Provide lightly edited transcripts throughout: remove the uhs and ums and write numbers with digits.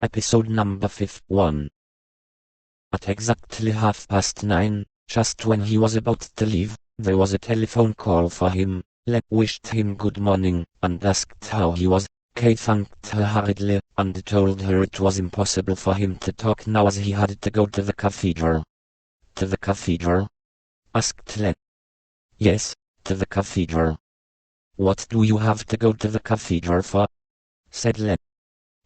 Episode number 51. At exactly 9:30, just when he was about to leave, there was a telephone call for him. Lep wished him good morning, and asked how he was. Kay thanked her hurriedly, and told her it was impossible for him to talk now as he had to go to the cathedral. To the cathedral? Asked Lep. Yes, to the cathedral. What do you have to go to the cathedral for? Said Lep.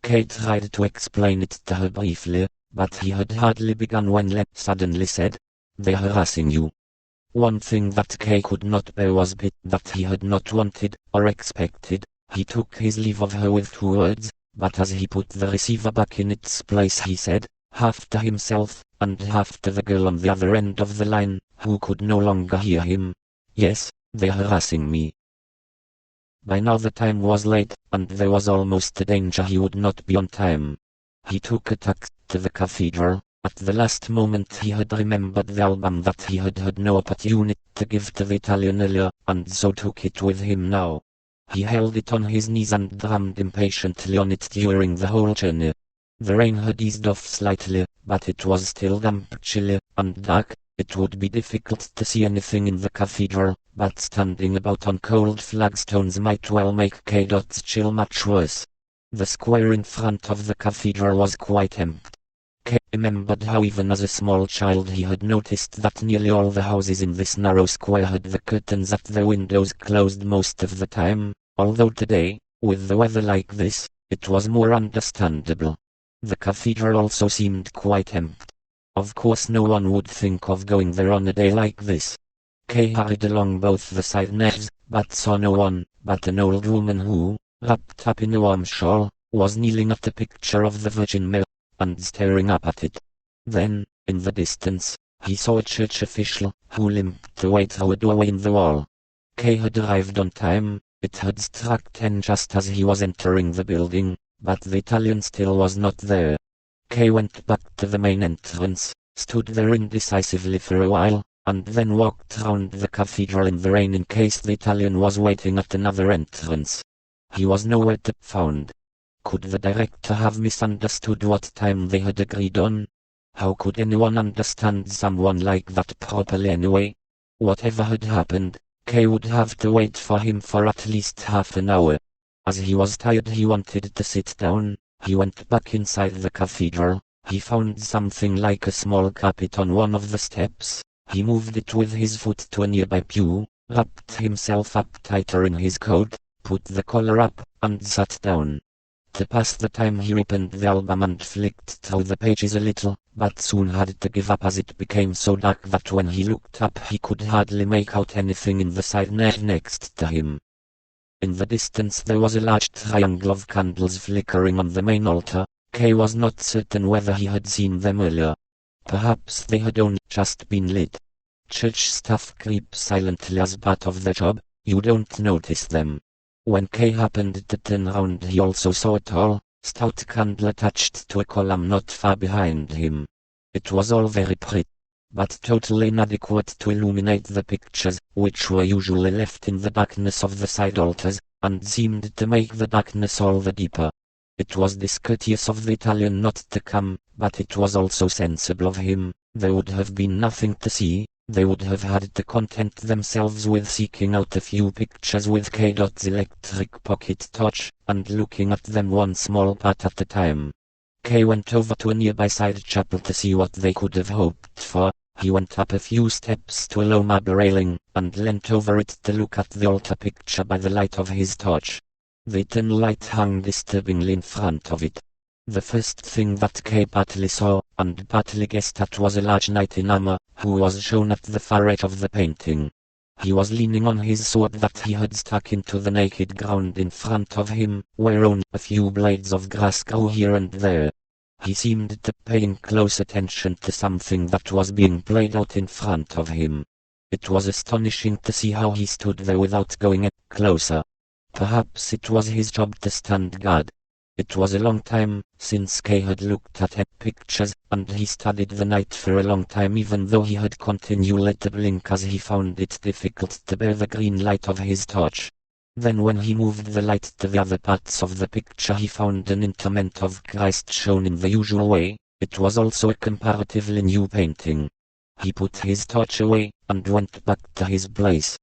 Kay tried to explain it to her briefly, but he had hardly begun when Lep suddenly said, "They're harassing you." One thing that Kay could not bear was bit that he had not wanted, or expected. He took his leave of her with 2 words, but as he put the receiver back in its place he said, half to himself, and half to the girl on the other end of the line, who could no longer hear him, "Yes, they're harassing me." By now the time was late, and there was almost a danger he would not be on time. He took a taxi to the cathedral. At the last moment he had remembered the album that he had had no opportunity to give to the Italian earlier, and so took it with him now. He held it on his knees and drummed impatiently on it during the whole journey. The rain had eased off slightly, but it was still damp, chilly, and dark. It would be difficult to see anything in the cathedral, but standing about on cold flagstones might well make K's chill much worse. The square in front of the cathedral was quite empty. K remembered how even as a small child he had noticed that nearly all the houses in this narrow square had the curtains at their windows closed most of the time, although today, with the weather like this, it was more understandable. The cathedral also seemed quite empty. Of course no one would think of going there on a day like this. Kay hurried along both the side naves, but saw no one but an old woman who, wrapped up in a warm shawl, was kneeling at the picture of the Virgin Mary, and staring up at it. Then, in the distance, he saw a church official, who limped away through a doorway in the wall. Kay had arrived on time. It had struck 10 just as he was entering the building, but the Italian still was not there. Kay went back to the main entrance, stood there indecisively for a while, and then walked round the cathedral in the rain in case the Italian was waiting at another entrance. He was nowhere to be found. Could the director have misunderstood what time they had agreed on? How could anyone understand someone like that properly anyway? Whatever had happened, Kay would have to wait for him for at least half an hour. As he was tired he wanted to sit down. He went back inside the cathedral. He found something like a small carpet on one of the steps. He moved it with his foot to a nearby pew, wrapped himself up tighter in his coat, put the collar up, and sat down. To pass the time he opened the album and flicked through the pages a little, but soon had to give up as it became so dark that when he looked up he could hardly make out anything in the side nave next to him. In the distance there was a large triangle of candles flickering on the main altar. Kay was not certain whether he had seen them earlier. Perhaps they had only just been lit. Church staff creep silently as part of the job. You don't notice them. When Kay happened to turn round he also saw a tall, stout candle attached to a column not far behind him. It was all very pretty, but totally inadequate to illuminate the pictures, which were usually left in the darkness of the side altars, and seemed to make the darkness all the deeper. It was discourteous of the Italian not to come, but it was also sensible of him. There would have been nothing to see. They would have had to content themselves with seeking out a few pictures with K's electric pocket torch, and looking at them one small part at a time. Kay went over to a nearby side chapel to see what they could have hoped for. He went up a few steps to a low marble railing, and leant over it to look at the altar picture by the light of his torch. The eternal light hung disturbingly in front of it. The first thing that Kay partly saw, and partly guessed at, was a large knight in armor, who was shown at the far edge of the painting. He was leaning on his sword that he had stuck into the naked ground in front of him, where only a few blades of grass grew here and there. He seemed to be paying close attention to something that was being played out in front of him. It was astonishing to see how he stood there without going any closer. Perhaps it was his job to stand guard. It was a long time since Kay had looked at any pictures, and he studied the night for a long time even though he had continually to blink as he found it difficult to bear the green light of his torch. Then when he moved the light to the other parts of the picture he found an interment of Christ shown in the usual way. It was also a comparatively new painting. He put his torch away, and went back to his place.